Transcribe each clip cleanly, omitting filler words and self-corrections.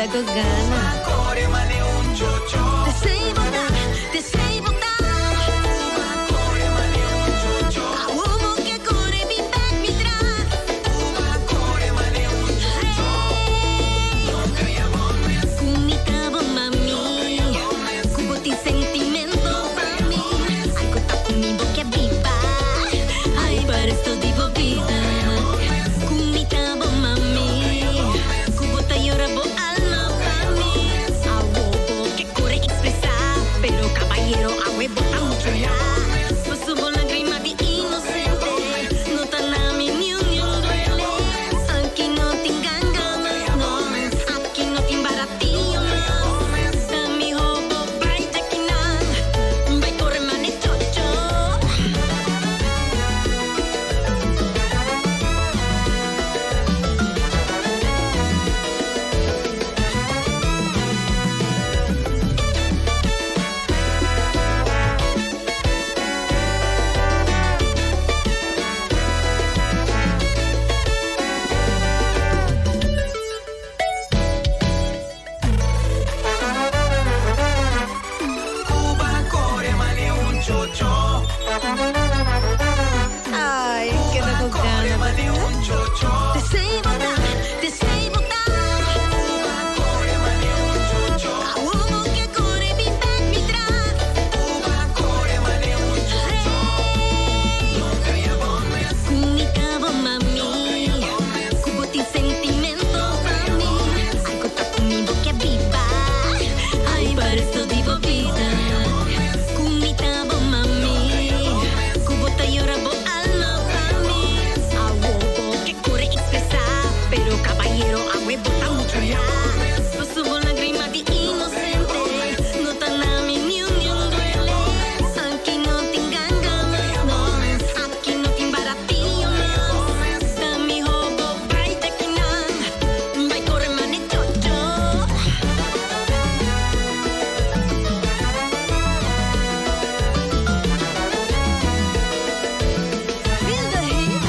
queda con ganas. Desei voltar, desei voltar. A uomo che corre mi back mi tras. Kumitabo mami, kubo ti sentimento para mí. Ay, contato mi boca viva. Ay, para esto digo vida. Kumitabo mami, kubo ta llorabo alma para mí. A uomo que corre expresar, pero caballero a huevo a mucho ya. Pues subo lágrima de inocente, no tan a mi ni un duele. Aquí no te engañas, no, aquí no te embaratillo, no. Da mi hobo, vai tequinan, vai corre mane chocho. Ay, queda con ganas. Desei voltar, desei voltar. A uomo che corre mi back mi tras. Kumitabo mami, kubo ti sentimento para mí. Ay, contato mi boca viva. Ay, para esto digo vida. Kumitabo mami, kubo ta llorabo alma para mí. A huevo que corre expresar, pero caballero a huevo a mucho ya. Pues subo lágrima de inocente, no tan a mi ni un duele. Aquí no te engañas, no, aquí no te embaratillo, no. Da mi hobo, vai tequinan, vai corre mane chocho. Feel the heat.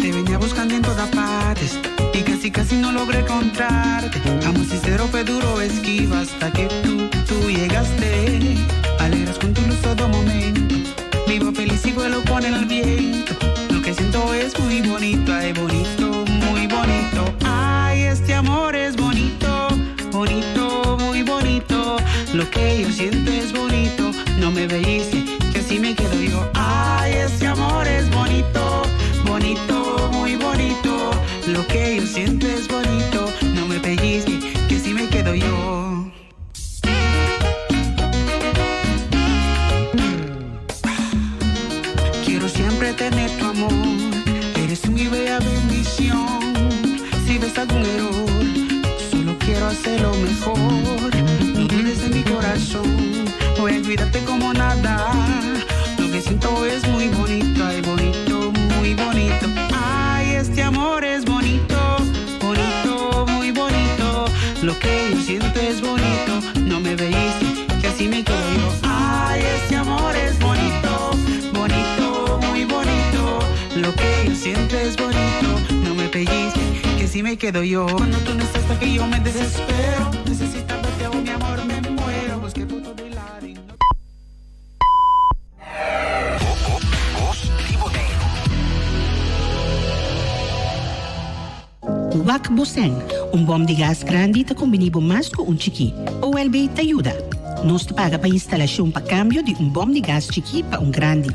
Te venía buscando en todas partes y casi no logré encontrarte. Amo sincero fue duro esquiva hasta que tú llegaste. Alegras con tu luz todo momento. Vivo feliz y vuelo con el viento. Lo que siento es muy bonito, ay bonito, muy bonito. Ay, este amor es bonito, bonito, muy bonito. Lo que yo siento es bonito. No me veíste, que así me quedo yo. Ay, este amor es bonito, bonito, muy bonito. Lo que yo siento es bonito. No me pellizque, que si me quedo yo. Quiero siempre tener tu amor. Eres mi bella bendición. Si ves algún error, solo quiero hacerlo mejor. No dudes de mi corazón. Voy a cuidarte como nada. Lo que siento es muy bonito, ay bonito, muy bonito. Ay, este amor es bonito, bonito, muy bonito. Lo que yo siento es bonito. No me veíste, que así me quedo yo. Ay, este amor es bonito, bonito, muy bonito. Lo que yo siento es bonito. No me pellizque, que así me quedo yo. Cuando tú no estás aquí yo me desespero. Necesitándote, oh mi amor, me muero. Busqué fotos de la y no... Wak Boseng, bom de gás grande te combinibo mais com chiqui. O LB te ajuda. Nós te paga para instalação para câmbio de bom de gás chiqui para grande.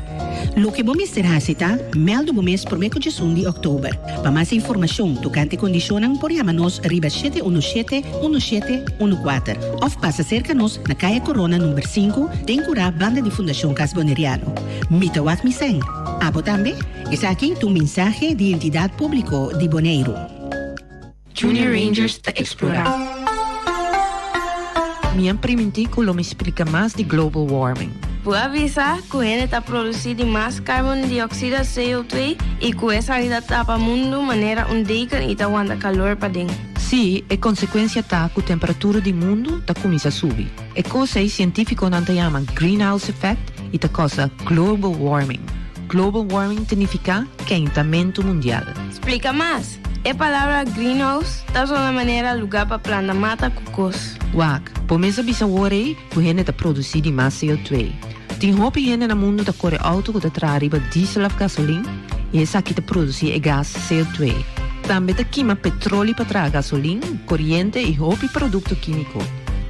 Lo que bom será tá? Meldo bom mês por meio de outubro. Para mais informação, tocante condicionam por chama-nos riba 717-1714. Ou passa cerca-nos na Caia Corona número 5, tem curá banda de Fundação Casboneriano. Mita Wak Miseng. Abo também, essa aqui é um mensagem de entidade pública de Bonaire. Junior Rangers te explorar. Mian Primitico me explica mais de global warming. puede avisar que gente está produciendo más carbón dióxido CO2 y que esa vida tapa el mundo de manera undica y aguanta calor para dentro. Sì, e conseguenza ta che la temperatura del mondo ta comincia a subire. E cosa i científici non chiamano greenhouse effect e ta cosa global warming. Global warming significa calentamiento mundial. Explica más. La palabra greenhouse está una manera lugar para plantar mata cucos. Wak, pomesa bisa worry que gente ta produzir mais CO2. Tem hopi gente no mundo ta corre auto que ta trariba diesel of gasolina e essa que ta produzir e gas CO2. Também ta queima petróleo para trazer gasolina, corrente e hopi produto químico.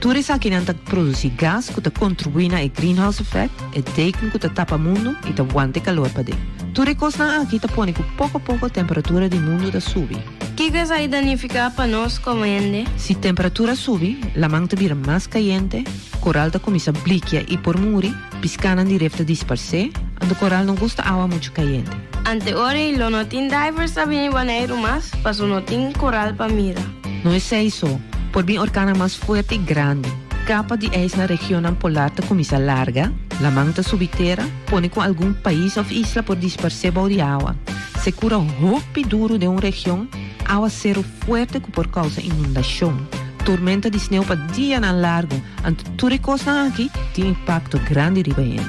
Tudo isso aqui não ta produzir gás que ta contribui na greenhouse effect e teken que ta tapa mundo e ta aguante calor para dentro. Tudo isso aqui ta põe que pouco a pouco a temperatura do mundo ta sube. ¿Qué es ahí danificar para nos como gente? Se a temperatura sube, la manta vira mais caliente, coral ta comincia a bliquear e por muri, piscana direta disperse, ando coral não gosta água muito caliente. Ante ora lo notin divers a venir banheiro más, paso notin coral para mira. Não é isso, por bem orcana mais forte e grande. Capa de eis na região polar ta comincia larga, la manta subitera põe com algum país ou isla por disperse bau de água. Se cura hopi duro de uma região, aguacero fuerte por causa inundação, tormenta de sneeuw para dia na largo, ante tudo coisa aqui tem impacto grande riba ele.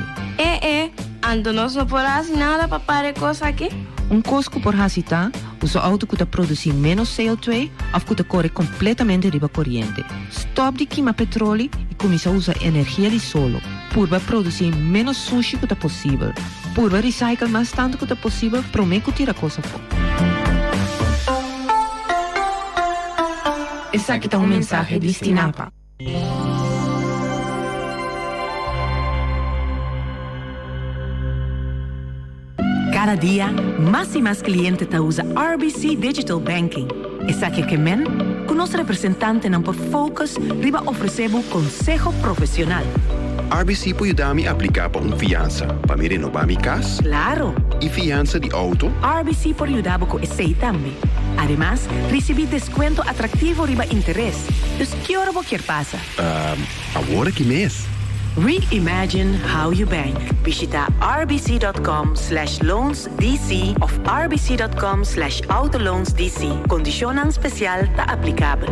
Ante nós não podemos nada para parar coisa aqui? Cosco por hasita, usa auto que produzir menos CO2 ou que corre completamente riba corrente. Stop de queimar petróleo e começa a usar energia de solo, purba produzir menos sushi que possível, purba recycle mais tanto que possível, prometo tirar coisa fora. Esse aqui tá mensaje de Stinapa. Cada día, más y más clientes te usa RBC Digital Banking. Esa que men, con nuestro representante não por focus, riba ofrecemos consejo profesional. RBC pode ajudar-me a aplicar para fiança, para me renovar minha casa. Claro. E fiança de auto. RBC pode ajudar com esse também. Además, recibir descuento atractivo riba interés. Dus que hora você passa? Agora que mês? Reimagine how you bank. Visita rbc.com/loansdc of rbc.com/autoloansdc. Condiciones especial ta aplicable.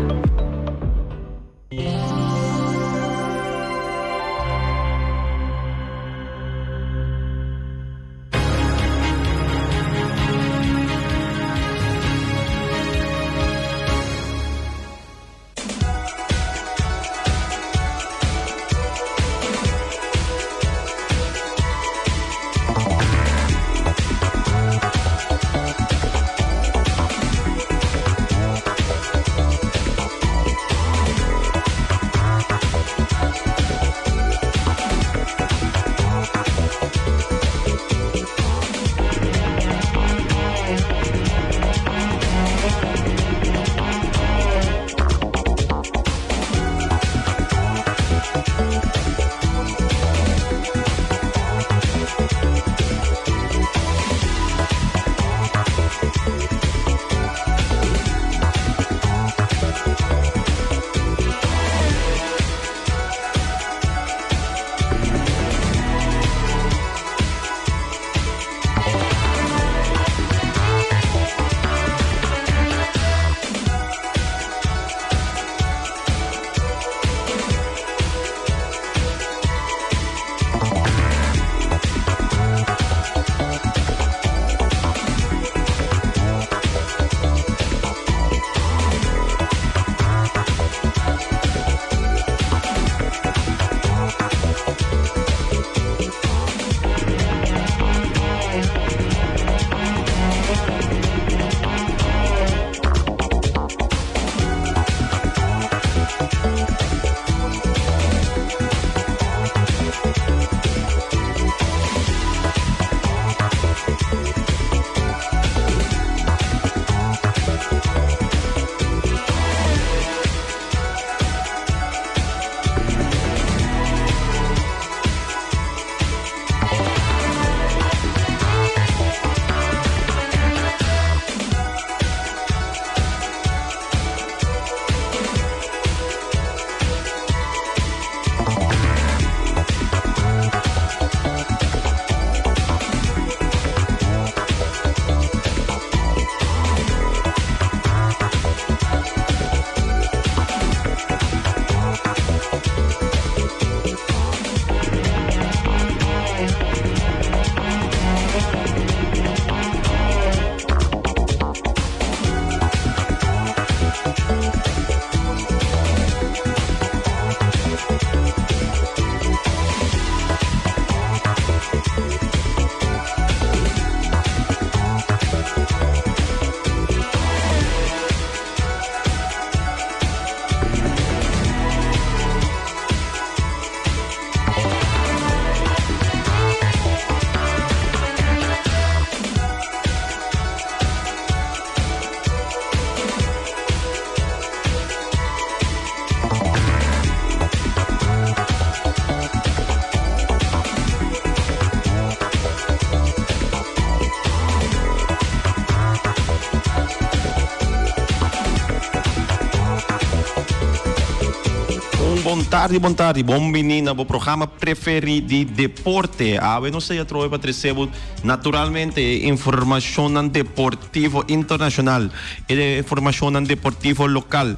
Bom tarde. Bom menina, o programa preferido de deporte. Eu não sei a troca para receber naturalmente informação deportivo internacional e informação deportivo local.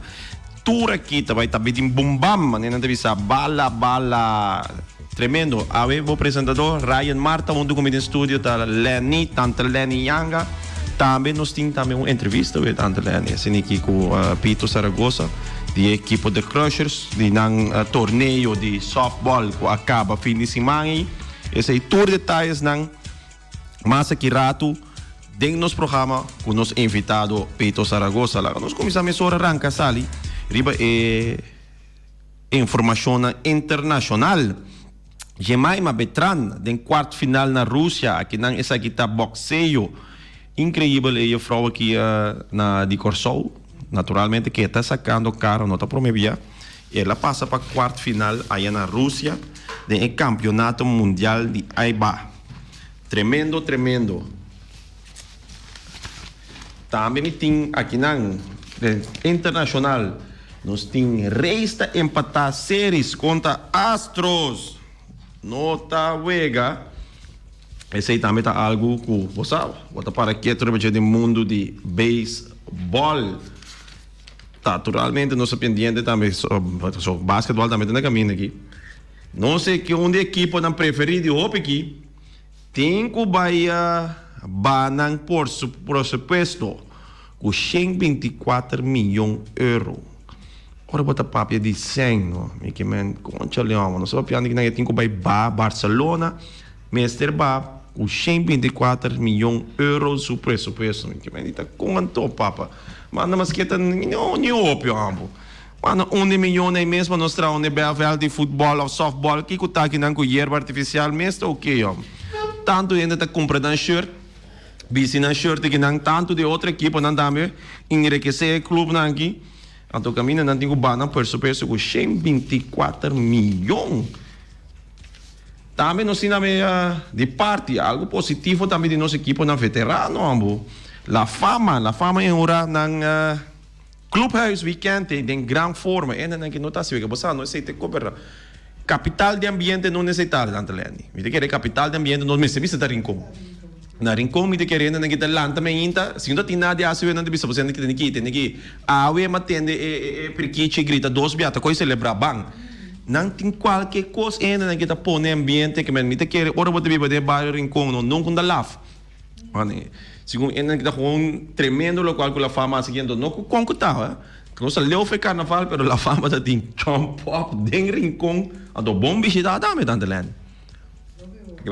Tudo aqui vai estar bem bum bam, né? Não deve ser bala tremendo. O apresentador Ryan Marta, onde comigo em estúdio tá Lenny, tanto Lenny Yanga. Também nós temos também uma entrevista com tanto Lenny, assim aqui com Pito Saragossa, de equipe de Crushers, de torneio de softball que acaba fim de semana. Esse é todos os detalhes não mais aqui rato dentro do nosso programa com o nosso invitado Pito Saragossa. Lá nós começamos a arrancar sali, riba informação internacional. Jemima Betran, den quarto final na Rússia, aqui não essa aqui tá boxeio. Incrível é a vrouw aqui de Corsol, naturalmente que está sacando caro, não está promovida. Ela passa para quarto final aí na Rússia, do campeonato mundial de AIBA. Tremendo. Também tem aqui não internacional, nós temos resta empatar séries contra Astros. Nota Vega. Esse aí também está algo que você sabe. Você para que trabalhar no mundo de beisebol. Naturalmente, nós pendiente também sobre basquetebol também está na caminho aqui. Não sei que onde equipe não preferido hoje aqui. Tem que Bahia banan por supuesto com 124 milhões de euros. Ora bota papia de 100, no, que men concha leão, não sabe piano que não tem que Bahia Barcelona, Mr. Ba com 124 milhões de euros o pressuposto, que men está quanto papa. Mano, mas que tá não ópio ambo. Mano, 1 milhão nem mesmo nós tra um BFL de futebol ou softball que tá aqui não com hierba artificial mesmo ok, ó. Tanto ainda tá comprando um shirt, bisi na shirt que não tanto de outra equipe não também enriquecer o clube não aqui. Então caminho não tem que bana por suposto com 124 milhões. Também nós temos de parte algo positivo também de nossa equipe na veterano ambo. La fama em hora na clubhouse weekend tem grande forma. Ainda não que nota se que você não sei te coberra. Capital de ambiente não necessário tanto leni. Me te querer capital de ambiente não me se vista rincon. Na rincon me te querer na kita lanta me inta, se não tem nada a se não te bisa você não tem que awe matende perquiche grita dos biata coi celebrar bang. Não tem qualquer coisa ainda na kita pôr no ambiente que me te querer ora bote biba de bairro rincon não com da laf. Mane, segundo ainda kita com tremendo local com a fama seguindo não com tá, não se leu foi carnaval, pero la fama da tem jump up den rincon, a do bom visitar também tanto leni.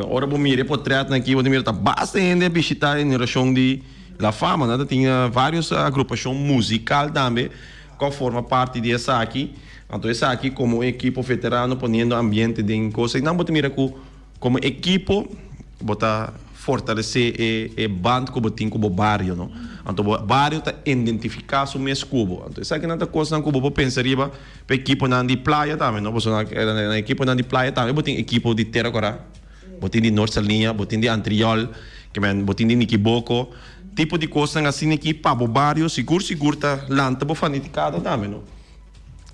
Ora bom mire portrait aqui onde mira tá bastante visitar em relação de la fama, né? Tinha vários agrupação musical também que forma parte dessa aqui. Então essa aqui como equipe veterano ponendo ambiente de coisa e não botar mira como equipe botar fortalecer e band como tem como barrio, não? Então o barrio tá identificar o mesmo cubo. Então essa aqui não tá coisa não cubo pensaria para equipe não de praia também, não? Você na equipe não de praia também, botar equipe de terra agora. Botin de Norte Salinha, botin de Antriol, que men botin de Niquiboco, tipo de coisa assim aqui para o barrio, seguro tá lanta bo faniticada também, não?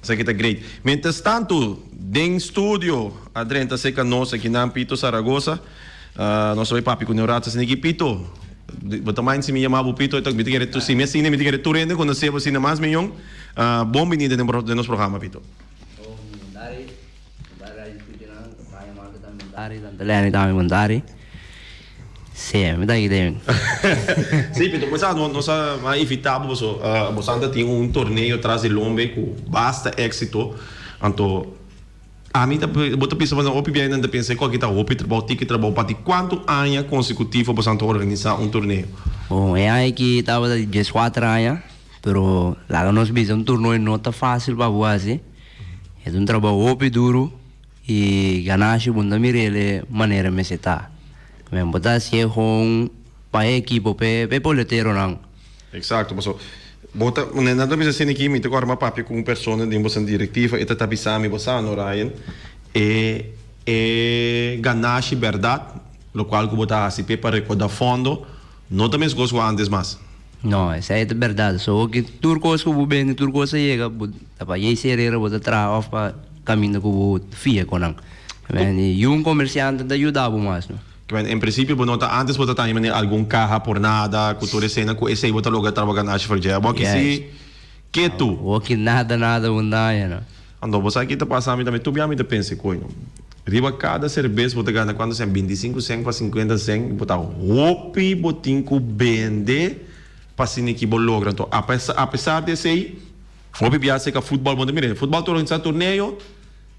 Isso aqui tá great. Mientras tanto, dentro estúdio, a drenta seca nossa aqui na Pito Saragossa, nós somos papi com neurata assim aqui Pito. Botamai se me chamava Pito, então me querer tu sim, me cine me querer tu rende quando se você mais melhor. Bom menino de nosso programa Pito. Leni também mandari. Sim, me dá ideia. Sim, Pito, mas nós mais evitável você ainda tem torneio atrás de Lombe com basta êxito. Então, a mim tá bota pensando na OPB ainda pensei qual que tá OPB trabalho para quanto anos consecutivo você organizar torneio. Bom, é aí que tava de 14 anos, pero lá nós fizemos torneio não tá fácil para você. É trabalho OPB duro. E ganhasse bunda mirele maneira me seta. Me botar se com para equipe pe poleteiro não. Exato, mas bota nada bisa sini aqui me te agora uma papi com pessoa de embaixo diretiva e tá bisami você no Ryan e ganhasse verdade, lo qual que botar se para recordar fundo, não também se gosta antes mais. Não, essa é verdade. Só que turcos que o bem turcos chega, para aí ser era botar off para caminho que o fia conang. E um comerciante te ajudava mais, não? En principio, bonota antes bota também algum carro por nada, cultura cena, com esse bota logo trabalhar na Ashford. Porque se que tu, o que nada undaya, não? ando você aqui tá passando também, tu bem me pensa coisa. Riba cada cerveja bota ganha quando são 25 cent para 50 cent, bota hopi botin ku bende para sini que logra. Então, apesar de ser hopi biasa que futebol bota mire, futebol todo em torneio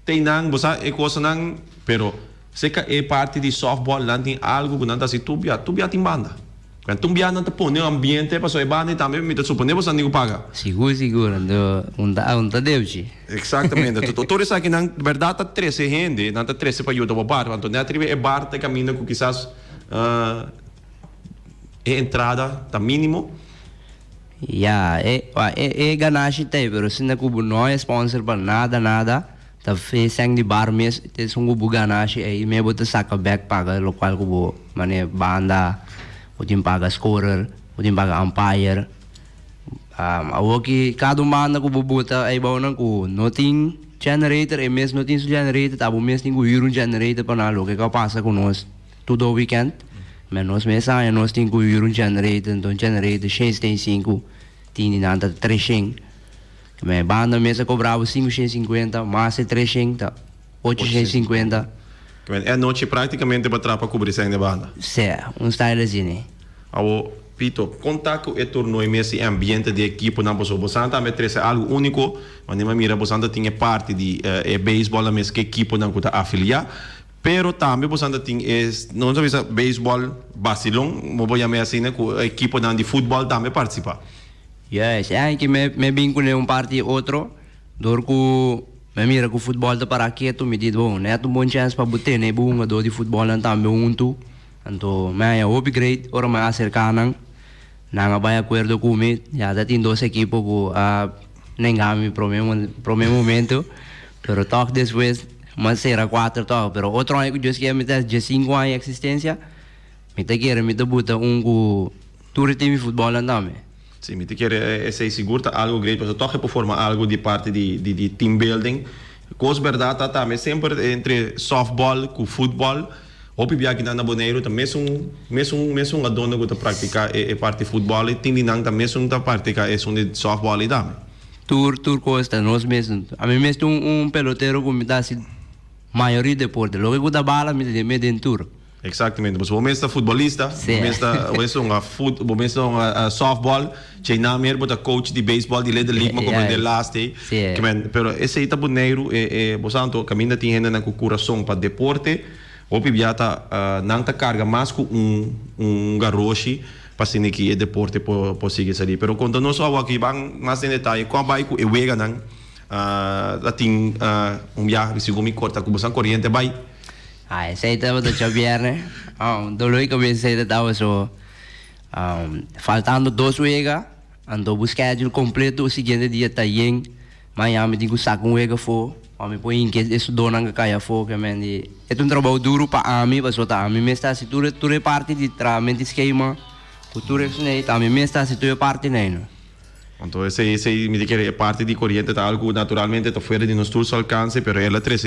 tem nang, você é coisa nang, pero se que é parte de softball, lá tem algo que não está se tu bia tem banda. Quando tu bia não te põe o ambiente para sua banda também me te supõe você não paga. Seguro, não Deus. Exatamente. Todo isso aqui na verdade tá 13 gente, não tá 13 para ajudar o bar, então não é bar te caminho que quizás é entrada tá mínimo. É ganagem tem, pero se não é sponsor para nada. Tá fez de bar mesmo, tem um ganagem aí me bota saca back paga local que mane banda, podia pagar scorer, podia pagar umpire. Que cada banda que bota aí bom não tem generator, e mesmo não tem generator, tá bom mesmo tem que generator para nada, que passa com nós todo weekend. Mas nós mesmo nós tem que generator, então generator 6.5 tem nada 300. Mas banda mesmo cobrava 550, mais 300, 850. É noite praticamente para cobrir essa banda. Sim, style assim, né? Pito, contato e torneio mesmo ambiente de equipe na pessoa. Você também traz algo único, mas nem mira você tinha parte de beisebol mesmo que equipe não está afiliar. Pero também você tem não sabe se beisebol Barcelona, vou chamar assim, né, que a equipe de futebol também participa. Yes, que me vinculei parte outro, que me mira que o futebol tá para quieto, me diz bom, né, tu bom chance para botar né, bom jogador de futebol não também junto, então me upgrade, ora me acercar não vai acordo comigo, já tem 2 equipos que nem game pro meu momento, pero toque depois, mas será 4 toque, pero outro ano que eu quero me ter 5 anos de existência, me te quero me te botar que tu time futebol não também. Sim, me te quer ser seguro algo grande, porque toque por formar algo de parte de team building. Coisa verdade tá também sempre entre softball com futebol. Hopi biaki na Boneiro também mesmo adona que tá praticar parte de futebol e tem dinang também mesmo tá praticar de softball e também. Tour costa nós mesmo. A mim mesmo peloteiro que me dá assim maioria de deporte. Logo que dá bala me dá tour. Exatamente, mas o momento da futebolista, o momento da softball, tinha na mer bota coach de beisebol de leader league, mas como de last day. Pero esse aí tá boneiro bosanto caminha tem ainda na coração para deporte, ou pibiata não tá carga mais com garoche para se que é deporte por seguir ali. Pero quando nós só aqui vamos mais em detalhe, qual vai com o wega não, tem viagem segundo me corta com bosan corrente vai. Essa aí estava do viernes, doloi que eu estava só faltando 2 wegas, ando o schedule completo, o seguinte dia tá em Miami, tenho que sacar wega for, me põe em que isso dona que caia for, que mendi, é trabalho duro para a mim, mas só tá a mim mesmo está se tu é parte de trabalho esquema, tu é né, tá a mim mesmo está se tu é parte né. Então esse me diz que é parte de corrente tá algo naturalmente tá fora de nosso alcance, pero ela traz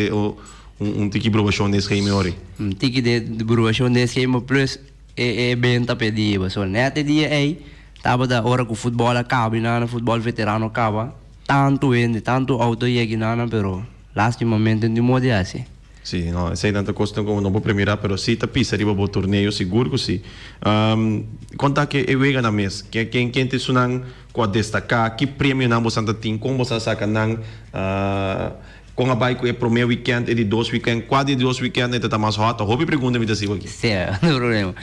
tiki promoção desse game ori. Tiki de promoção desse game plus é bem tá pedido, só né até dia aí tava da hora que o futebol acaba, na futebol veterano acaba, tanto auto e nana, pero lastimamente não pode assim. Sim, não, sei tanta coisa como não vou premiar, pero se tá pisa riba bo torneio seguro que sim. Conta que é wega na mes, quem te sunan com a destacar, que prêmio não você tem, como você saca não com a bike é pro meu weekend, é de 2 weekend, quase de 2 weekend, é tá mais hot. Hobby pergunta-me assim aqui. Sim, não problema.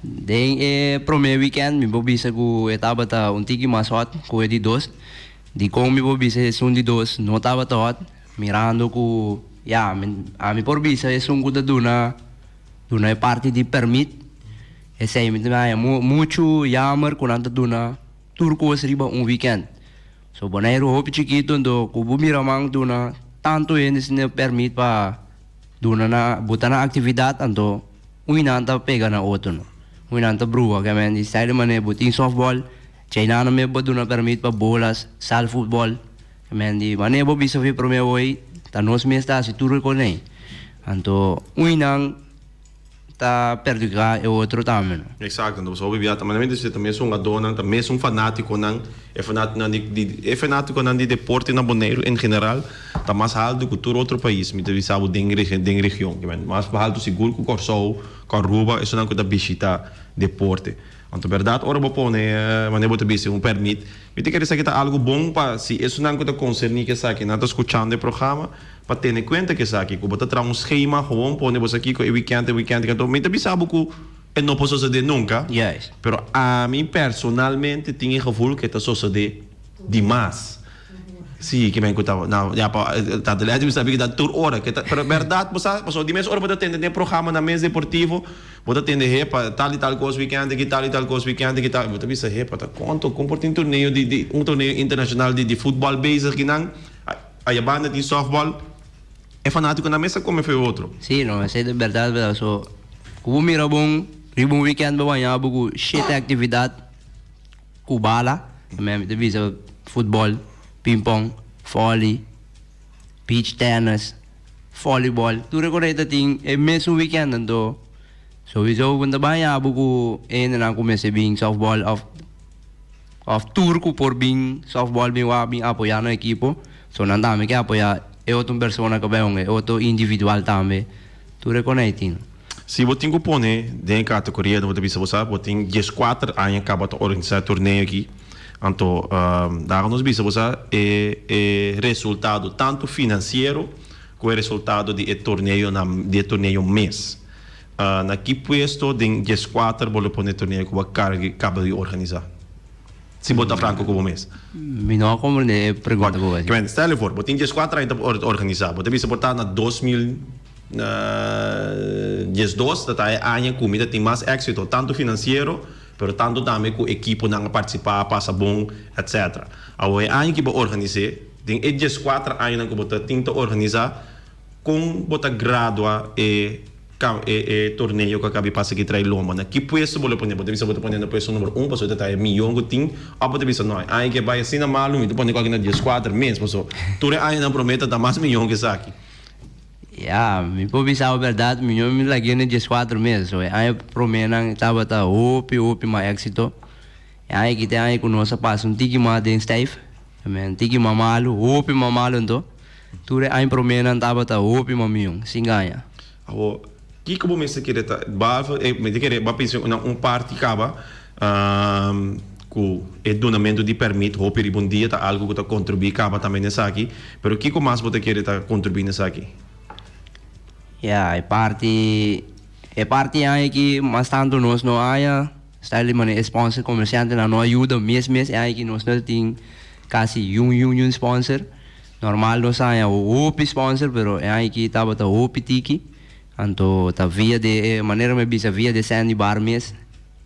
Den pro meu weekend, me bobisa que estava tá tiki mais hot, com é de 2. De como me bobisa é de 2, não estava tão hot, mirando que a mi por bisa é que duna é parte de permit. Esse aí me dá muito jammer quando duna turco riba weekend. So bonairo hopi chiquito do kubu miramang duna tanto eles ne permit pa duna na buta na atividade ando uinanta pega na outro no uinanta brua que men style mane buting softball China na me duna permit pa bolas sal football que men di mane bo bisa vi pro me oi ta nos mes ta si turo ko nei. Anto uinang ta perdiga e outro também. Exacto, então so bibia também você também sou um dona, também sou fanático nan, fanático nan de deporte na Bonaire em geral, tá mais alto que todo outro país, me deve saber den região, que men, mais alto seguro que Corsou, Aruba, isso não que da visita deporte. Então, verdade, ora vou pôr, mas não vou ter visto um permite. Me tem que dizer que tá algo bom para se isso não que tá concernir que sabe, não tá escutando o programa, para ter em conta que sabe, que você traz um esquema, gewoon pôr você aqui com o weekend, então me tem sabe que não pode suceder nunca. Yes. Pero a mim personalmente tinha gevoel que tá suceder demais. Sim, que me encantava. Não, já tá de lado, sabia que dá toda hora, que tá, pero verdade, você de mês hora você tem programa na mesa deportivo, você tem repa tal e tal coisa weekend, que tal e tal coisa weekend, que tal, você bisa repa, tá quanto comporta um torneio torneio internacional de futebol base que não, a banda de softball é fanático na mesa como foi outro. Sim, não, essa é de verdade, so como mira bom, ribon weekend ba banha bugo shit atividade kubala, mesmo de visa futebol, ping-pong, volley, beach tennis, volleyball. Tudo correto ting é mesmo weekend então. So isso quando vai a bugo na comece bem softball of turco por bem softball bem apoiar na equipo. So não dá me que apoiar é outra pessoa que vai é outro individual também. Tudo correto. Se você tem que pôr dentro da categoria, você tem 14 anos acaba de organizar torneio aqui. Então, daar nos bisa é resultado tanto financeiro como resultado de torneio mês. Na que puesto de 14 vou pôr torneio que acaba de organizar. Se botar franco como mês. Não compreende pergunta boa. Stel voor, você tem 14 anos para organizar. Você bisa botar na 2012, dat é ano que comida tem mais êxito tanto financeiro pero tanto também que o equipo não participar, passa bom, etc. Agora, a que organizar, tem esses 4 anos que você tem que organizar, com você gradua e torneio que acaba passa que traz loma. Que puesto você pode você pode na pessoa número 1, pessoa tá milhão que tem, a você bisa não. Aí que vai assim na malu, você pode colocar na 14 meses, pessoa. Tudo aí não promete dar mais milhão que isso aqui. Ja, me pode pensar a verdade, me lagi na 14 meses. So, aí promenan tava tá opi mais êxito. Aí que tem aí conosco passa tiki mais de Steve, também tiki mamalo, opi mamalo então. Tudo aí promenan tava tá opi mamion, sim ganha. Agora, que você quer tá, me quer pensar parte acaba com o donamento de permite, opi bom dia tá algo que tá contribuir acaba também nessa aqui, pero que mais você quer tá contribuir nessa aqui? É parte aí que mas tanto nós não há está ali mano sponsor comerciante não ajuda mês é aí que nós não tem quase um sponsor normal nós há o OP sponsor pero é aí que tava o OP tiki então tá via de maneira me bisa via de sandy bar mês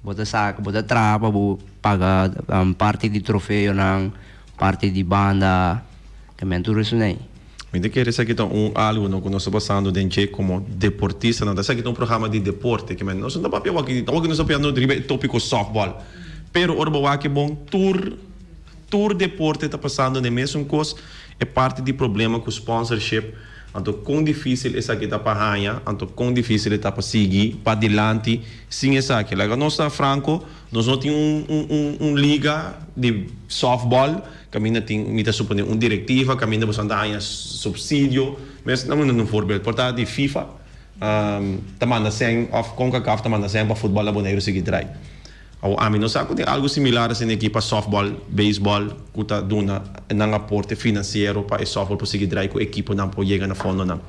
bota saca bota trapa bu pagar parte de troféu não parte de banda que mentura isso nem. Me quer dizer que algo no que nós estamos passando dentro como deportista, não está aqui um programa de deporte que nós não papel aqui, não nós estamos no tópico softball, pero orbo que bom tour deporte está passando na mesma coisa é parte do problema com sponsorship, então quão difícil essa aqui está para ganhar, então quão difícil está para seguir para adiante, sim essa aqui, lá nós está franco, nós não temos liga de softball caminha tem mita suponer diretiva caminha você anda subsídio mas não voorbeeld portanto de FIFA tamanda sem of CONCACAF tamanda sem para futebol na Bonaire seguir trai ou a mim não sabe tem algo similar assim na equipa softball baseball que tá dando um aporte financeiro para softball para seguir trai com a equipa não pode chegar na fundo não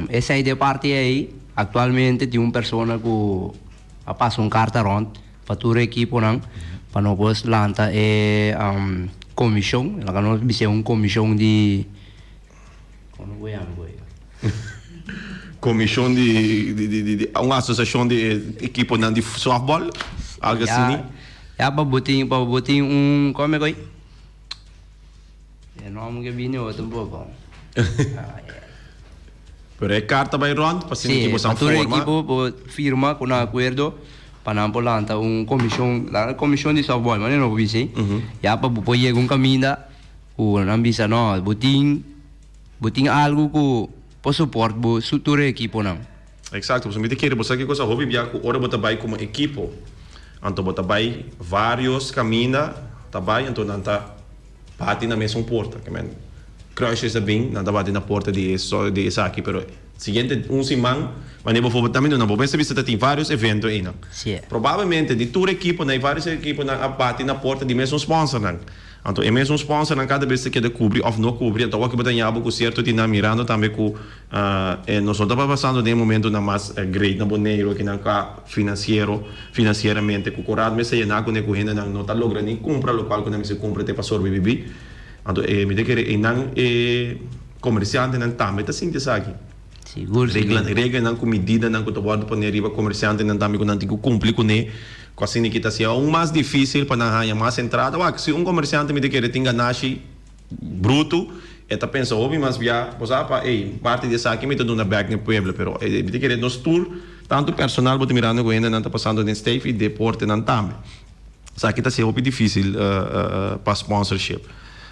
essa aí de parte aí atualmente tem uma pessoa que passa carta rond para toda a equipa não para não poder lançar comissão, ela não bisa comissão de comissão de uma associação de equipa de softball, algo assim. É para botar como é que é? Não que vini outro pouco. Pero é carta vai rond para ser equipa são forma. Para toda equipa firma com acordo para não lançar comissão de softball, mas não vou dizer. Já para poder chegar caminho, o não bisa não, botin Buting algo ku po support bu suture equipo nang. Exacto, você me quer você que coisa hobby via com hora botar como equipo. Anto botar bai vários camina, tá bai então não tá bate na mesma porta, que men. Crushes é bem, não tá bate na porta de essa aqui, pero seguinte semana, mas vou botar também não vou pensar se tem vários eventos aí não. Sim. Provavelmente de toda equipo, né, vários equipos na bate na porta de mesmo sponsor não. Então, é mesmo sponsor, cada vez que quer cobrir ou não cobrir, então o que botar em com certo de na mirando também com nós estamos passando de momento na mais great na boneiro que não cá financeiramente com corado, mas se na com ne correndo não está logrando nem comprar local que não se compra te para sobreviver. Então, me de que não comerciante não também está sentindo isso aqui. Seguro. Regra não com medida não com to bordo para riba comerciante não também com não tem que cumprir com ne assim que está sendo mais difícil para não ganhar mais entrada. Se comerciante me de que tem ganagem bruto, eta pensa hobby mas via posa pa parte dessa aqui me tô na back no pueblo, pero me de que nos tour tanto personal bote mirando com ainda não está passando de staff e deporte não também. Isso aqui está sendo hobby difícil para sponsorship.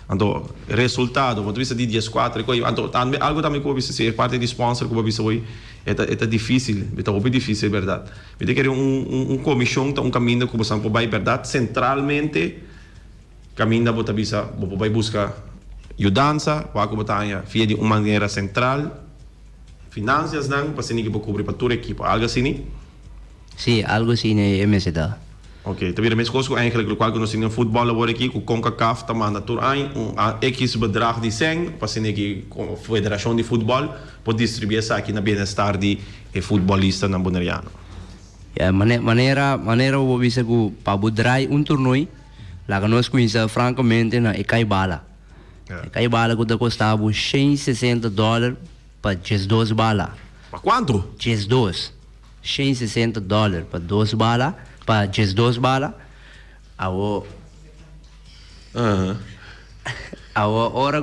Então, resultado, quando você diz 14, então algo também que você ser parte de sponsor que você foi, é difícil, é difícil, verdade. Me tem que comissão, um caminho que você vai, verdade, centralmente, caminho que você vai buscar ajudança, vai botar via de uma maneira central, finanças não, para você cobrir para toda a equipe, algo assim? Sim, algo assim é mesmo. Ok, então vira mesmo coisa eigenlijk lokaal que nós temos futebol agora aqui com CONCACAF também na tour X bedrag de 100 para ser aqui com a Federação de Futebol para distribuir isso aqui na bem-estar de futebolista na Bonaiano. Maneira o bisa ku pabudrai torneio lá que nós conhecemos francamente na Ekaibala. Ekaibala que custava $160 para 12 balas. Para quanto? 12. $160 para 12 balas. Para 12 balas, hora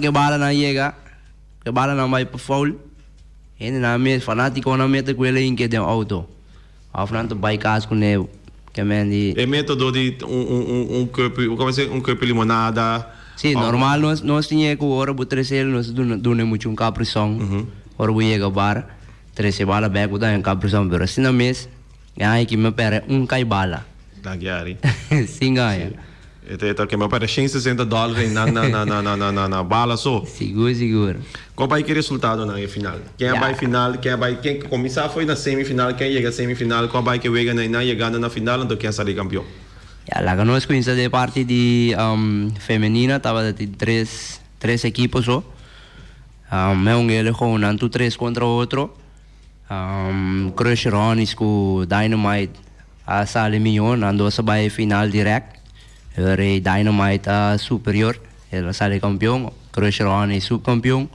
que bala não chega, que bala não vai para foul, ele não é fanático, não mete com ele em que tem auto. Afinal, tu vai casa com ele, que mendi. É método de cup limonada. Sim, normal nós tínhamos que hora por 13 nós damos muito caprição, hora por chega bar, 13 balas bem dá caprição, mas assim não mesmo. Aí que me pera caibala. Dagiari. Sim, ganha. Então que me pera $160 na bala só. Seguro. Qual vai que resultado na final? Quem vai final? Quem começar foi na semifinal, quem chega à semifinal, qual vai que chega na chegada na final, então quem sai campeão? Lá que nós conhecemos de parte de feminina, tava de três equipos só. Ele jogou um 3 contra o outro. Crush Ronis com Dynamite a sale milhão andou sa vai final direct e Dynamite a superior ele sale campeão Crush Ronis subcampeão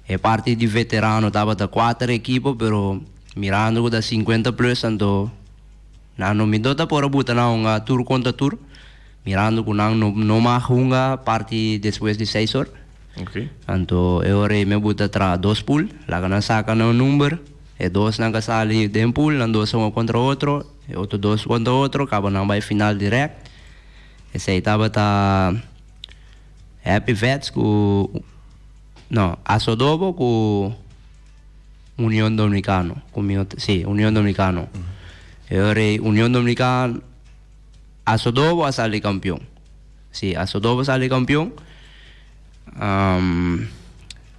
e parte de veterano tava da 4 equipos pero mirando da 50 plus ando não me dota por buta na tour contra tour mirando com não mahunga parte depois de 6 horas. Okay. Então eu me buta tra 2 pool lá na saca no número e 2 nang kasali de um pool, nang 2 contra outro, e outro 2 contra outro, acaba nang vai final direct. Esse aí tava Happy Vets com Asodobo com União Dominicano, União Dominicano. União Dominicana Asodobo a sali campeão. Sim, Asodobo sali campeão.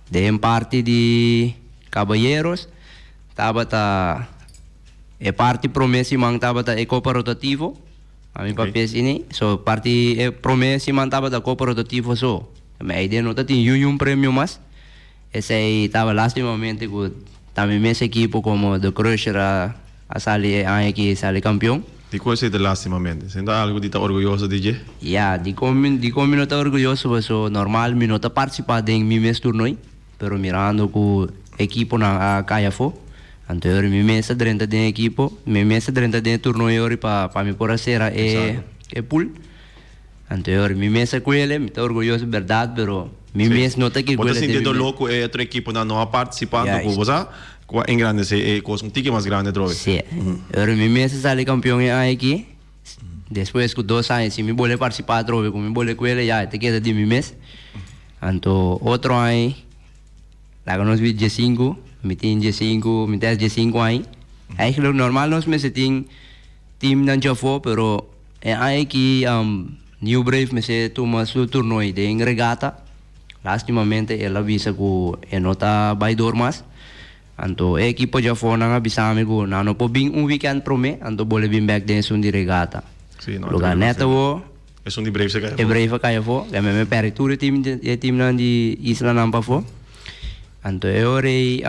De parte de Caballeros tava parte promessa mang tava Copa Rotativo a mim papel ini so parte promessa mang tava Copa Rotativo so mas ideia não tem um prêmio mas esse aí tava lastimamente com também mesmo equipo como The Crusher a sali aqui sali campeão de coisa de lastimamente sendo algo de tá orgulhoso de de como não tá orgulhoso so normal me não tá participar de mi mes torneio pero mirando com equipo na Caiafo. Anterior mi mesa 30 de equipo, mi mesa 30 de torneio para me por hacer pool. Anterior mi mesa com ele, me tô orgulhoso verdade, pero mi mesa não tá que com ele. Você sentindo louco é outro equipo não participando com você, em grande se com um tique mais grande droga. Sim. Agora mi mesa sale campeão aqui. Depois com 2 anos, se me boleh participar droga, com me boleh com ele já te queda de mi mesa. Então outro ano Laga nós vi G5, me tem G5, me tem G5 aí. Eigenlijk normal nós me tem team nan Jafo, pero aí que New Brave me se toma su torneio de regata. Lastimamente ela visa que nota vai dormas. Anto equipo Jafo nang abisame ko nano po bing weekend pro me, anto bole bing back din sun di regata. Sì, no, Lugar neto wo. E sono di Brave se kaya. E Brave kaya fo, kaya me periture team nan di Isla Nampa fo. Anto ore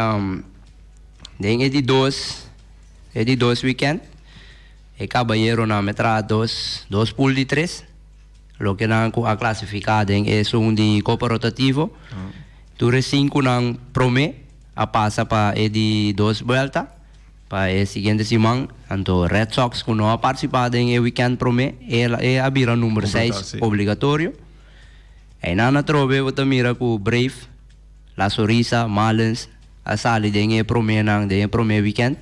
den edi dos weekend. E caballero na metra dos pool di tres. Lo que nan ko a clasificado en es un di copa rotativo. Ture 5 nang prome a pasa pa edi dos vuelta. Pa e siguiente simang anto Red Sox kuno a participado en e weekend prome e abira número 6 obligatorio. E nana trove wata mira ku Brave, La Sorisa, Malens a sali den e prome nang den prome weekend.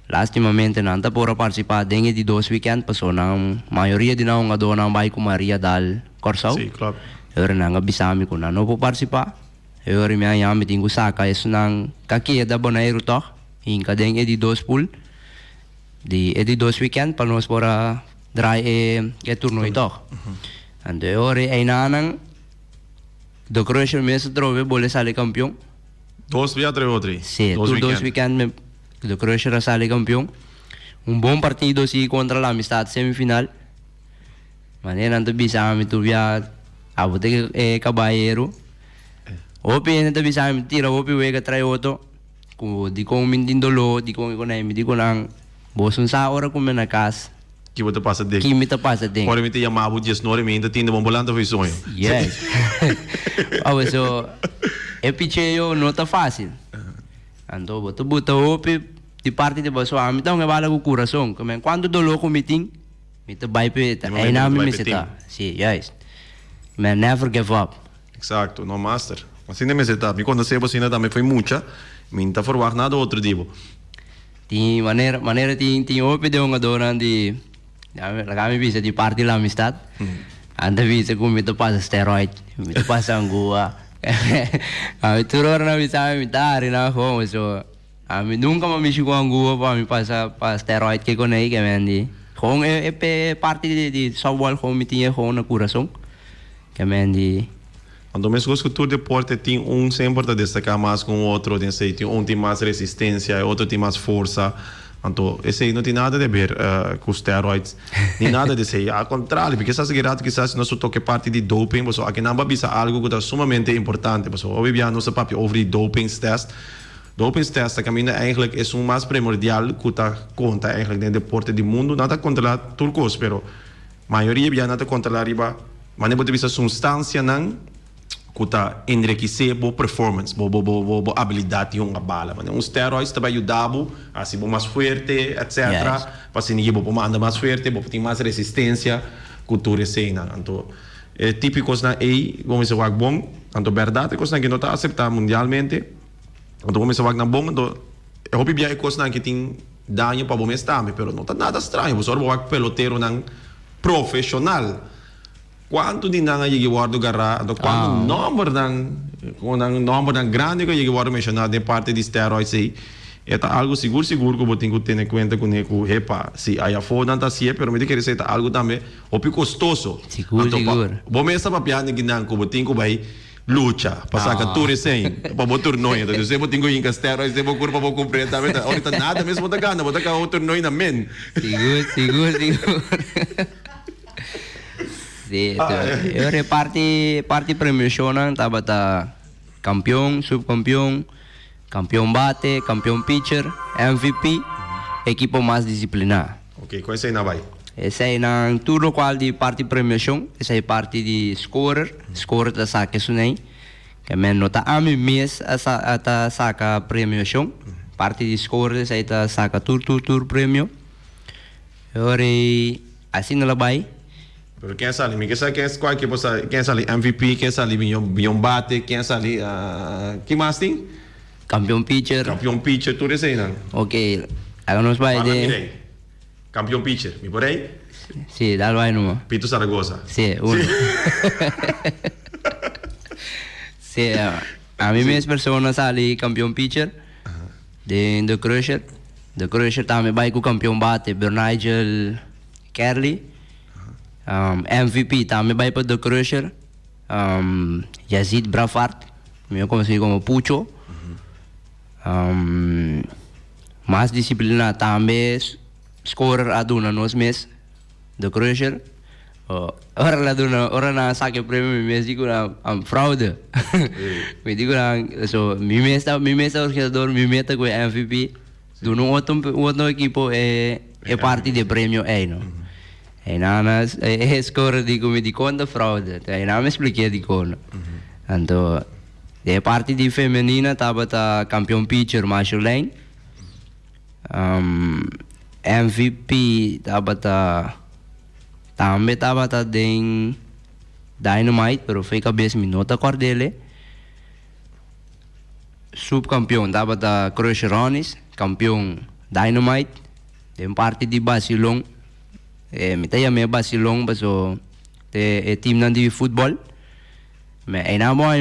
Lastimamente nanta pora participar dengue di dos weekend passou na maioria de não ado na vai com Maria Dal Corsau. Sim, claro. Eu não abisami com não vou participar. Eu me ayami tingu saka isso não kaki da bonairo toh. Inka dengue di dos pool. Di dos weekend para nós pora dry e turno ito. Ando ore ay nanang do Croatia mesmo trove bole sale campeão. Dos via tre outri. Sim, dos weekend me do Croacia sale campeão. Bom partido sim contra a Amistad semifinal. Maneira não bisami tu via abote caballero. Opi não bisami tira opi wega trai outro. Ku di ko mindindo lo, di ko mi di ko nang bosun sa ora come na casa. Que você passa dentro. Que me tá passa dentro. Ora me te chamava de snore me ainda tinha bom bolando foi sonho. Yes. Ah, so é picheio não tá fácil. Ando buta opi di parte de baso ami tao nga bala ko coração, como quando dolo ko meeting, me te bai pe ai na me seta. Sim, yes. Man never give up. Exacto, no master. Assim nem me seta. Me quando sebo sina também foi muita, me tá forward nada outro divo. Ti maneira ti opi de uma dona de kami bisa di parte la amistad. Anda bisa ko me te pasa steroid, me te pasa angua. Ami turor na bisa mi tari na ho so ami nunca me mexi com angua para me passar para steroid que conei que mendi. Com é parte de softball com me tinha com na coração que mendi. Quando me escuto que todo deporte tem sempre a destacar mais com o outro, tem tem mais resistência, outro tem mais força. Então, esse aí não tem nada a ver com steroids, nem nada disso aí. Ao contrário, porque essa segurado que se não toque parte de doping, você aqui não vai bisa algo que é sumamente importante. Você ouve bem nosso papo over doping test. Doping test também eigenlijk é mais primordial que está conta eigenlijk no deporte do mundo. Não está controlar turcos, pero maioria bem não está controlar riba. Mas não pode bisa substância não que está enriquecer boa performance, boa habilidade de uma bala. Mas steroids também ajudar a ser mais forte, etc. Para se ninguém anda mais forte, ter mais resistência, cultura cena. Então, é típico na aí, vamos dizer bom. Então, verdade, coisa que não está aceitada mundialmente. Então, vamos dizer na bom. Então, eu hope bem coisa que tem dano para bom estar, mas não está nada estranho. Você olha pelotero não profissional. Quanto de nanga ye guardo garra, do quanto número dan grande que ye guardo mencionado de parte de steroids aí. É algo seguro que eu tenho que ter em conta com o repa. Se aí a foda não está pero me diz que receita algo também, o pico custoso. Seguro. Bom mesmo para piano que não, que eu tenho que vai luta, passar que tudo assim, para botar noia. Então se eu tenho que ir steroids, eu vou curva para cumprir, tá vendo? Ahorita nada mesmo botar gana, botar cá outro noia na men. Seguro. Eu parte premiação tava campeão, subcampeão, campeão bate, campeão pitcher, MVP, equipo mais disciplinado. Ok, qual é aí na vai? Esse aí na turno qual de parte premiação, esse aí parte de scorer da saca isso nem, que men nota a mim mês a saca premiação, parte de scorer esse aí tá saca tur prêmio. Ora assim não vai. Pero quem sale? Me quem qual que você quem sale MVP, quem sale bion bate, quem sale que mais tem? Campeão pitcher, tudo isso aí não. Ok, agora nós vai de campeão pitcher, me por aí? Sim, dá vai numa. Pito Zaragoza. Sim, uno. Sim, A mim mesmo persona sali campeão pitcher de The Crusher. The Crusher também vai com o campeão bate Bernigel Kerley. MVP também vai para The Crusher. Yazid Brafart, meu conhecido como Pucho. Mais disciplina também scorer aduna nos mês The Crusher. Ora na saque prêmio mês digo na fraude. Me digo na so mi mês organizador mi meta com MVP do no outro equipo é parte de prêmio é não. E na score digo me di conta fraude. E na me expliquei di conta. Então de parte de feminina tava campeão pitcher Marshall Lane. MVP tava também tava em Dynamite, pero foi cabeça minuta cor dele. Subcampeão tava Crusherones, campeão Dynamite. Tem parte de Basilong. Me tem a Basilong, mas o time de futebol. Mas é na moa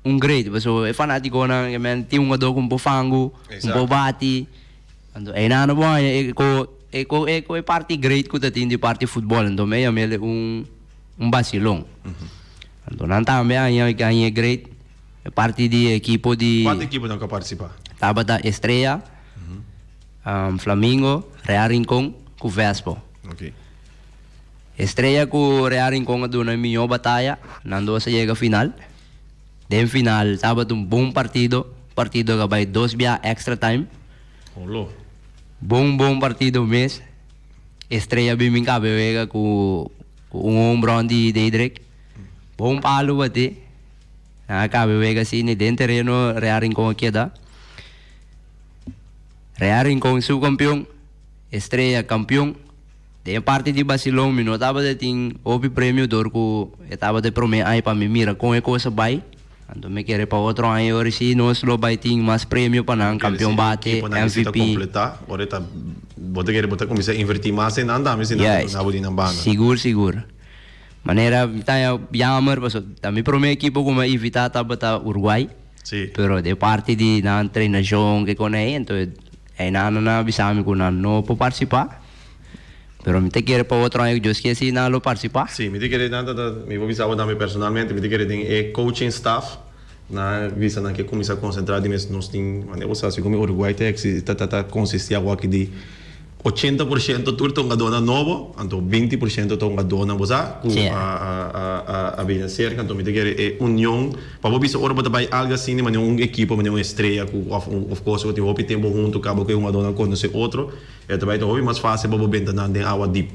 um great, mas é fanático na tem um jogador com pofango, com bati. É na moa é parte great que tem de parte futebol, então é Basilong. Então não também é great, é parte de equipo de. Quanto equipo não quer participar? Tava Estrela, Flamengo, Real Rincón, com Vespo. Okay. Estrela com Real Rincón é uma melhor batalha, não se chega final. De final, tava bom partido que vai 2 via extra time. Olô. Bom partido mês. Estrela bem cabe com ombro de Drake. Bom palo bate. Cabe assim, dentro terreno Real Rincón aqui dá. Real Rincón subcampeão. Estrela campeão. De parte de Basilong, me notava de ter o prêmio dor que estava de prometer aí para me mira com a coisa vai. Então me querer para outro ano agora se nós lo vai ter mais prêmio para não campeão bate MVP. Completar, agora tá bota querer botar começar a invertir mais em nada, mas não vou na banda. Seguro. Maneira tá jammer, mas também promete equipo como evitar tá Uruguai. Sim. Pero de parte de na treinação que com aí, então é na bisame com não pode participar. Pero me te querer para outro ano eu esqueci não lo participar. Sim, me te querer nada me vou avisar também personalmente, me te querer tem coaching staff na visa na que começar a concentrar de mesmo nós tem, maneira você sabe como Uruguai tem que tá consistir algo aqui de 80% tudo estão dona novo, então 20% estão dona você a bem cerca, então me te querer união para você ora botar vai algo assim, mas um equipo, mas uma estrela com of course o tem tempo junto, acaba que uma dona conhece outro, é também então mais fácil para você entrar na água deep.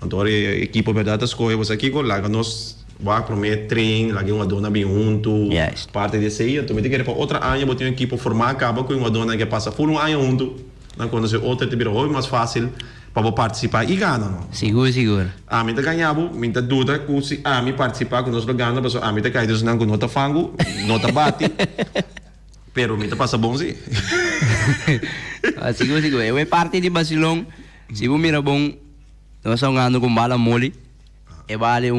Então a equipe verdade escolhe você aqui com lá nós vai prometer treino, lá que uma dona bem junto, parte desse aí, então me te querer para outra ano botar uma equipe formar acaba com uma dona que passa full ano junto. Quando você outra te vira mais fácil para participar e ganhar, não? Seguro. A mim tá ganhava, mim tá dúvida que se a mim participar com nós ganha, mas a mim tá caído não com nota fango, nota bate. Pero mim tá passa bom sim. Seguro. Eu é parte de Basilong. Se você mira bom, nós estamos ganhando com bala mole. É vale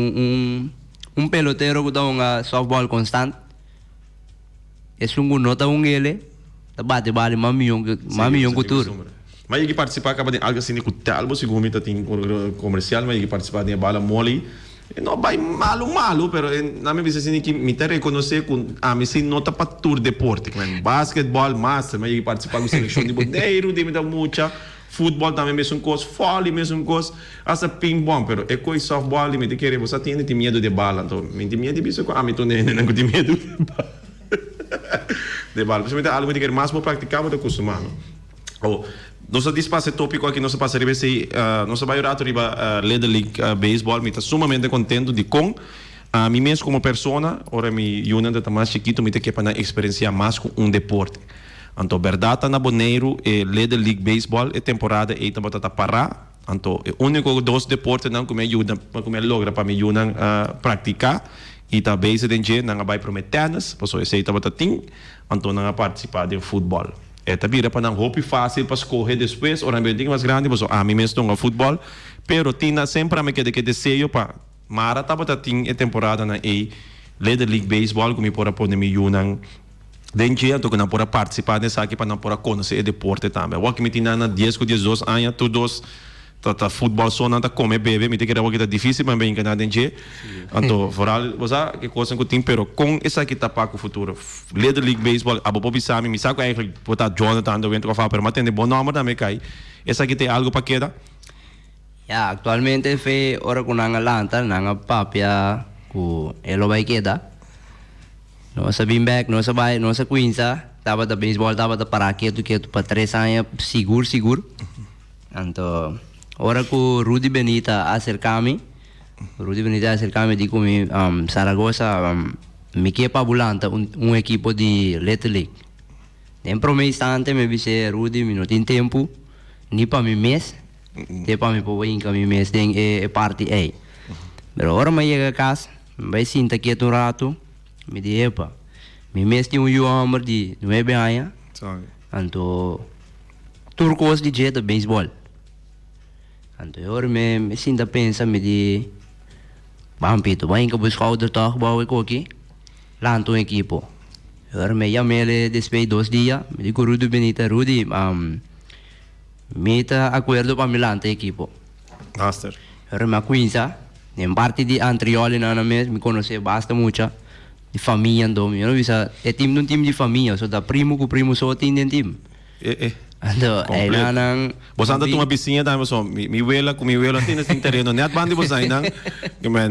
pelotero que dá uma softball constante. É nota ele. Bate vale mamilhão cultura. Mas ele participar acaba de algo assim de talbo segundo me tem comercial, mas ele participar de bala mole. Não vai malo, pero na minha visão assim que me tem reconhecer com a mim sim nota para tour deporte, como basquetebol, master, mas ele participar com seleção de bodeiro, de muita mucha, futebol também mesmo coisa, vôlei mesmo coisa, essa ping-pong, pero é coisa softball, me tem querer você tem medo de bala, então me tem medo de bicho com a mim tô nem não tem medo de bala, principalmente algo que mais vou praticar do que acostumado. Nosso espaço tópico aqui, nosso parceiro vai nosso bairro riba Leather League Baseball, me está sumamente contente de com a mim mesmo como pessoa, ora me Yunan está mais chiquito, me tem que para experienciar mais com deporte. Então, verdade na Boneiro Leather League Baseball é temporada e também está parar. Então, é único dos deportes não como ajuda, como logra para me Yunan praticar. E também se tem gente não vai prometer tennis, porque esse aí também tem, então não participar de futebol. É também para não roupa fácil para escolher depois, ou não mais grande, porque a mim mesmo não futebol, pero tinha sempre me que desejo para Mara estava tem temporada na Leader League Baseball, como por pôr mi yunang dengue, então não pode participar dessa aqui para não poder conhecer o deporte também. O que me tinha na 10 com 12 anos, todos tá futebol só não tá come bebe, me tem que era difícil mas bem que na dengue. Então, foral, você que coisa que tem, pero com essa aqui tá para o futuro. Leader League Baseball, abo pobi sabe, me sabe eigenlijk botar Jonathan do vento falar, pero mas tem de bom nome também cai. Essa aqui tem algo para queda? Ya, actualmente fe ora ko nanga lanta, nanga papia ko elo vai queda. No sa Bimback, no sa Bay, no sa Queensa, tava da baseball, tava da paraquedo que para 3 anos seguro. Então, ora ko Rudy Benita acercame dico mi Saragossa mi quepa bulanta un equipo di Little League. Nem prome instante me disse Rudy mi non tem tempo ni para mi mês, te para mi povo inca mi mês tem é parte A. Pero ora me chega a casa, vai sinta quieto um rato. Me diz, epa, mi mês tem homem de 9 anos, então, turcos de jeito beisebol. Então, eu me sinto a pensar, me diz, vamos, Pito, vai que buscar o doutor, vai aqui, lá no equipo. Eu me chamei ele depois de 2 dias, me diz, Rudy Benita, Rudy, me está acordo para me lá no equipo. Master. Eu me acuinsa, em parte de Antrioli, me conhece bastante muito. De família andou, eu não vi é time de família, só da primo com primo só tem time. Então, aí não. Você anda uma piscina também só, mi vela com mi vela tem nesse terreno, net bandi você ainda, que man,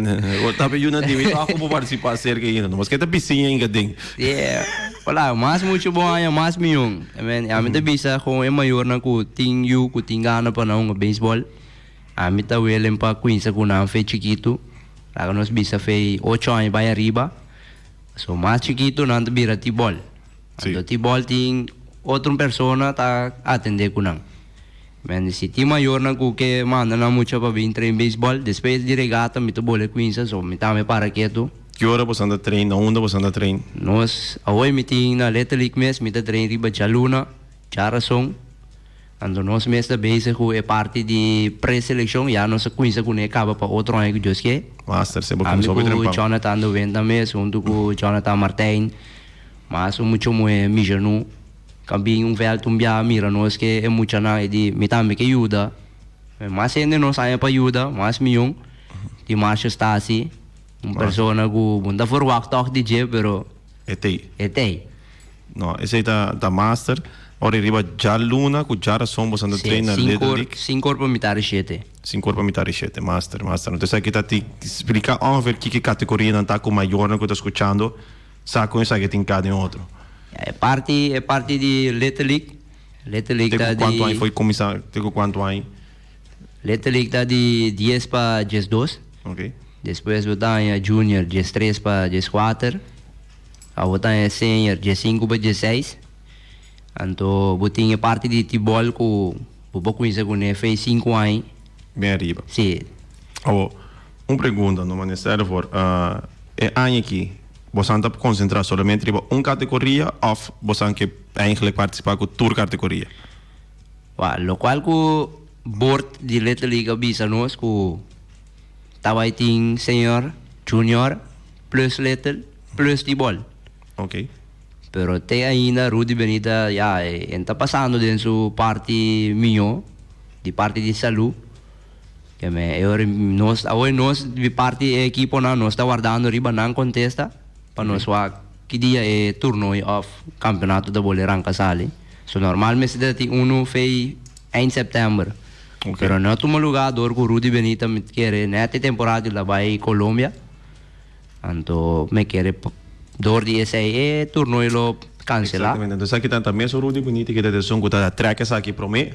o tapi yun na time, ako po participar cerca yun, mas que tá piscina ainda ding. Yeah, wala, mas muito bom aí, mas milhão, man, a mim tá bisa com é maior na com ting you, com ting gana para não baseball, a mim tá vela para Queensa com não fez chiquito, lá nós bisa fez 8 anos vai arriba. So, mais chiquito não anda vira tibol. Então, tibol tem outra pessoa tá atender com não. Mas se tem maior na que manda não muito para vir treinar beisebol, depois de regata me tô bola com isso, so me tá me para quieto. Que hora você anda treino? Onde você anda treino? Nós, hoje me tem na Little League mes, me tá treino riba Jaluna, Charasong. Então, nós mês da base com é parte de pré-seleção, já nossa coisa com acaba para outro ano que Deus quer. Master, você vai começar a treinar. Amigo Jonathan do Venta mês, junto com Jonathan Martin, mas muito muito mijano. Também velho tumbia mira nós que é muito na de me também que ajuda. Mas ainda não sai para ajuda, mas milhão de marcha está assim. Pessoa que bunda for walk talk DJ, pero etei. Não, esse aí tá master. Ora arriba già l'una, con già sono andando a trainare Little League. 5 ore per mitare 7. 5 ore per mitare 7, master. Então, sai que ti explica onde que categoria não tá com maior que tá escutando, sa com essa que tem cada em outro. É parte de Little League. Little League tá de quanto ano foi começar? Tem quanto ano? Little League tá de 10 para 12. OK. Depois eu tenho junior 13 para 14. Eu tenho senior 15 para 16. Então, eu tinha parte de tibol que eu conheço com ele fez 5 anos. Bem arriba. Sim. Oh, uma pergunta, no Ministério for, é ano aqui, você está concentrar somente em uma categoria ou você quer eigenlijk participar com toda categoria? O qual que o board de Little League avisa nós que estava aí senior, junior, plus little, plus tibol. Ok. Pero até ainda Rudy Benita já está passando dentro sua parte minha, de parte de saúde. Que nós de parte da equipe nós está guardando riba não contesta para nós que dia é turno of campeonato da bola ranca sali. So normalmente dati uno fez em setembro. Okay. Pero não toma lugar dor com Rudy Benita me quer nessa temporada lá vai Colômbia. Então me quer door die zei turno lo cancelar. Exatamente. Então aqui também sou Rudy Benita que da som que tá track essa aqui prome.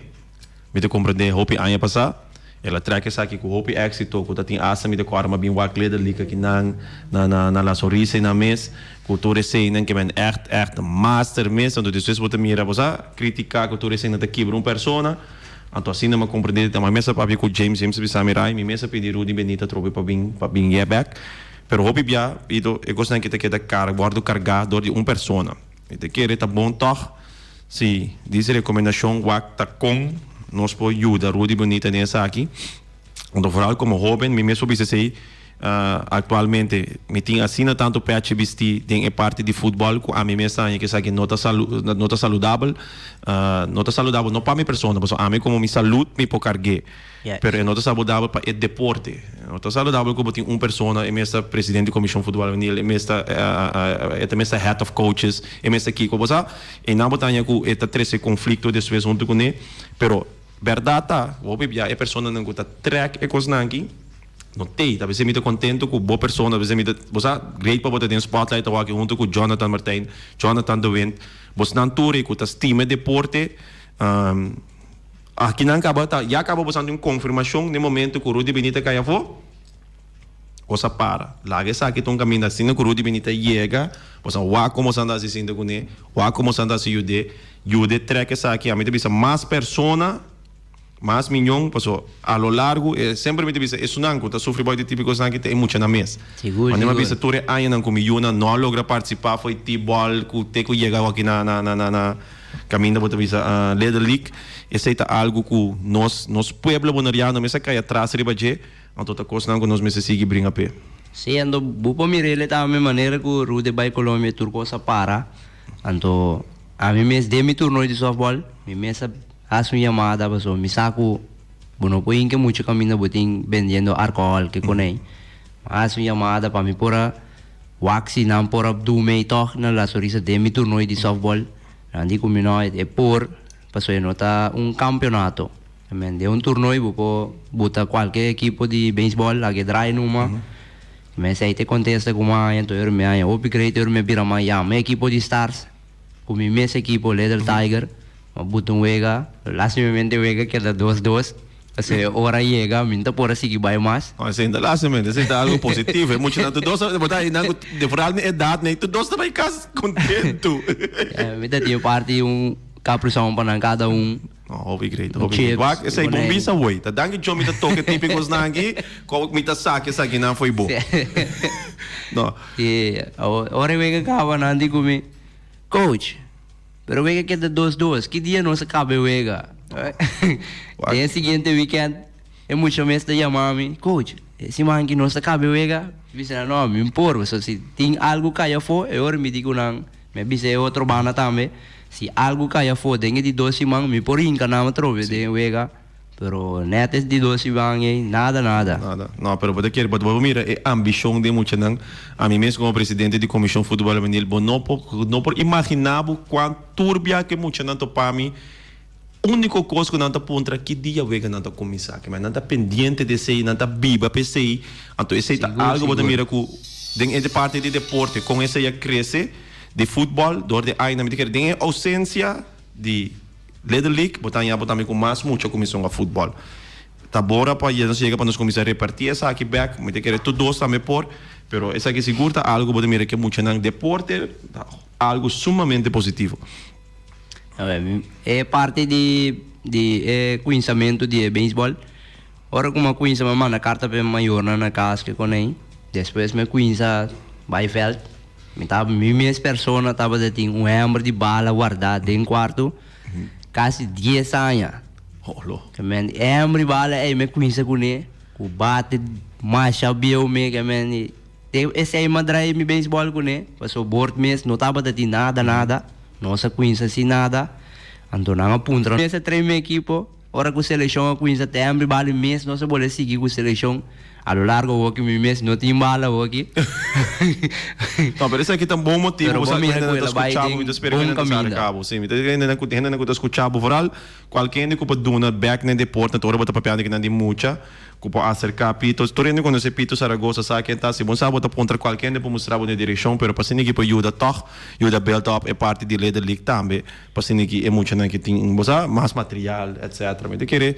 Me te compreender hope ano passado. Ela track essa aqui com hope éxito que tá tem asa me de corma bem walk leader liga aqui na la sorrisa na mês. Cultura cena que men echt master mês, então depois você mira você criticar cultura cena da quebra persona. Então assim não me compreender também mesa para com James bisa mirai, me mesa pedir Rudy Benita trobe para bem get back. Pero hopi bia, eu gosto que te queda guardo carregado de uma pessoa. E te quer tá bom toch? Se diz recomendação wak tá com nós pode ajudar Rudy Benita nessa aqui. Então, vooral como jovem, me mesmo bisa sei, Atualmente me tinha assina tanto PHBST tem parte de futebol com a mim mesma que sabe nota saudável não para minha pessoa mas a mim como me saúde me por carregar pero é nota saudável para o deporte nota saudável como tem uma pessoa é mesmo presidente da comissão de futebol juvenil é mesmo head of coaches é mesmo aqui como sabe e não botar com esta três conflito depois junto com ele pero verdade tá vou bebia é pessoa não gusta track é coisa aqui não tem, talvez eu me contento com boa pessoa, talvez eu me você great para botar em spotlight aqui junto com Jonathan Martin, Jonathan De Wind, você não tour com as time deporte, aqui não acaba já acaba buscando uma confirmação no momento que o Rudy Benita cai avô, você para, lá que sabe que estão caminhando assim, que o Rudy Benita chega, você vai como você anda assistindo com ele, vai como você anda assistindo, ajuda treca essa aqui, a mim tem mais pessoa mas milhão, passou a lo largo sempre me dice isso não que sofre de típico sangue tem muito na mesa quando me dice tu é aí não comigo não logra participar foi t-ball que te chega aqui na caminho para dizer Leader League esse é algo que nós pueblo bonariano mesa cai atrás riba je a toda coisa não que nós mesa sigue brinca pé sim ando bupo mirele tá a minha maneira que o Rude by Colômbia turco sa para ando a mim mes de mi turno de softball mi mesa hace una llamada, pues, me saco, bueno, pues, en que mucho camino, botín vendiendo alcohol, que con él. Hace una llamada para mí, por waxi, no por abdume y todo, no la sonrisa de mi turno de softball. Andi con mi no, por, pasó de nota un campeonato. De un turno y buta cualquier equipo de béisbol, la que trae numa. Me se te contesta como hay, entonces me hay, upgrade, me pira más, ya, mi equipo de Stars, con mi mes equipo, Little Tiger. Butong wega, lastimamente wega queda 2-2. Kasi hora llega, minta por assim que vai mais. Ainda lastimamente, isso é algo positivo. É muito tanto doce, botar aí não de falar na idade, nem tu doce também casa contento. Minta tinha parte caprição para cada Hobby great, hobby. Wag, esse aí bom bisa way. Tá dando que eu me toque típicos nangi, como me tá saque essa aqui não foi bom. Não. E hora wega acaba nandi comi. Coach. Pero wega queda 2-2, que dia não se cabe wega. Dia seguinte weekend, é muito mês de chamar-me, coach, esse man que não se cabe wega, disse não, me impor, se tem algo que caia fora, eu me digo não, me disse outro bana também, se algo caia fora, tem de 12 man, me por inca não trove de wega. Pero netes de 12 banhos, nada. Não, pero pode querer, pode mira, é ambição de muito não. A mim mesmo como presidente de comissão de futebol juvenil, não por imaginar quão turbia que muito não para mim. Única coisa que não está pontra que dia vega não está começar, que mas não está pendente de ser, não está viva PCI. Então esse é algo pode mira que dentro de parte de deporte, com essa já cresce de futebol, dor de aí na medida que tem ausência de Leader League, botar com mais muita comissão a futebol. Tá bora para nós chega para nós começar a repartir essa aqui back, me querer todos também por, pero essa aqui segura algo pode mirar que muito não deporte, algo sumamente positivo. É parte de conhecimento de beisebol. Ora como conhece mamãe na carta para maior na casa que com ele, depois me conhece Baifeld, minha pessoa tava de ter hambre de bala guardado em quarto. Quase 10 anos. Que men, hambre bala me conhece com ele, o bate mais sabia me que men, esse aí madrai me beisebol com ele, passou board mês, não tava de ter nada, não se conhece assim nada, então não apunta. Esse treino minha equipe, ora com seleção a conhece até hambre bala mês, não se pode seguir com seleção. A lo largo do meu mês não tinha bala aqui. Não, mas isso aqui tem um bom motivo. Você ainda não está escutando, muitas experiências não acabam. Sim, ainda não está escutando. Por qualquer que pode dar back na deporte, na hora de papel que não tem muita, que pode acercar pitos. Estou ainda quando esse Pito Saragossa sabe que está, se você pode contra qualquer que pode mostrar uma direção, mas para ninguém pode ajudar toch, ajuda build up é parte de Leader League também. Para ninguém é muito que tem mais material, etc. Mas eu quero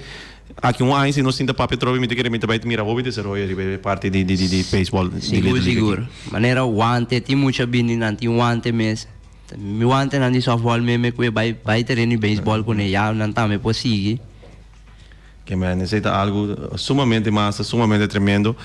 aqui ano se não sinta para petróleo me querer me vai mirar vou dizer hoje parte de beisebol seguro maneira guante tem muita bini não tem guante mesmo me guante não de softball me que vai ter em beisebol com ele já não tá me possível que me necessita algo sumamente massa sumamente tremendo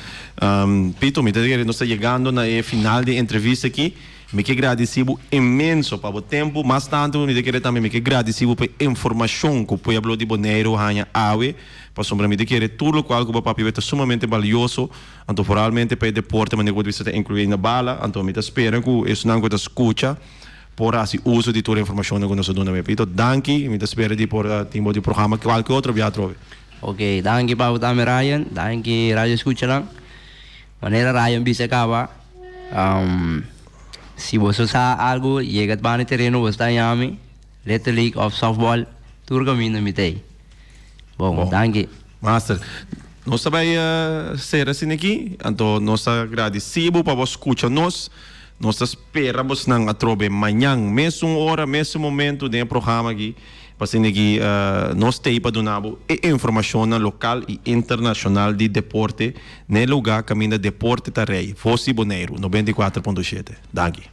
Pito me está chegando na final de entrevista aqui Me que agradecido imenso para o tempo, mas tanto me querer também me que agradecido pela informação que o pueblo de Bonaire hanha awe, para sombra me querer tudo o qual que o papi é sumamente valioso, então foralmente para o deporte, mas negócio você incluir na bala, então me espera que isso não coisa escuta, por assim uso de toda a informação que nós damos. Então, danke, me espera de por tempo de programa que qualquer outro via trove. Ok, danke pa utami Ryan, danke Radio Escucha lang. Manera Ryan bisa kawa. Si você sa algo, llegat ba ni terreno, basta yami, Little League of Softball, tur caminho mitei. Bom, danke. Master, nós também ser assim aqui, então nós agradecemos para você escutar nós esperamos não atrobe amanhã, mesmo hora, mesmo momento do programa aqui, para ser aqui nós temos para dar informação local e internacional de deporte, no lugar caminho deporte tarei, Fosse Bonaire, 94.7. Danke.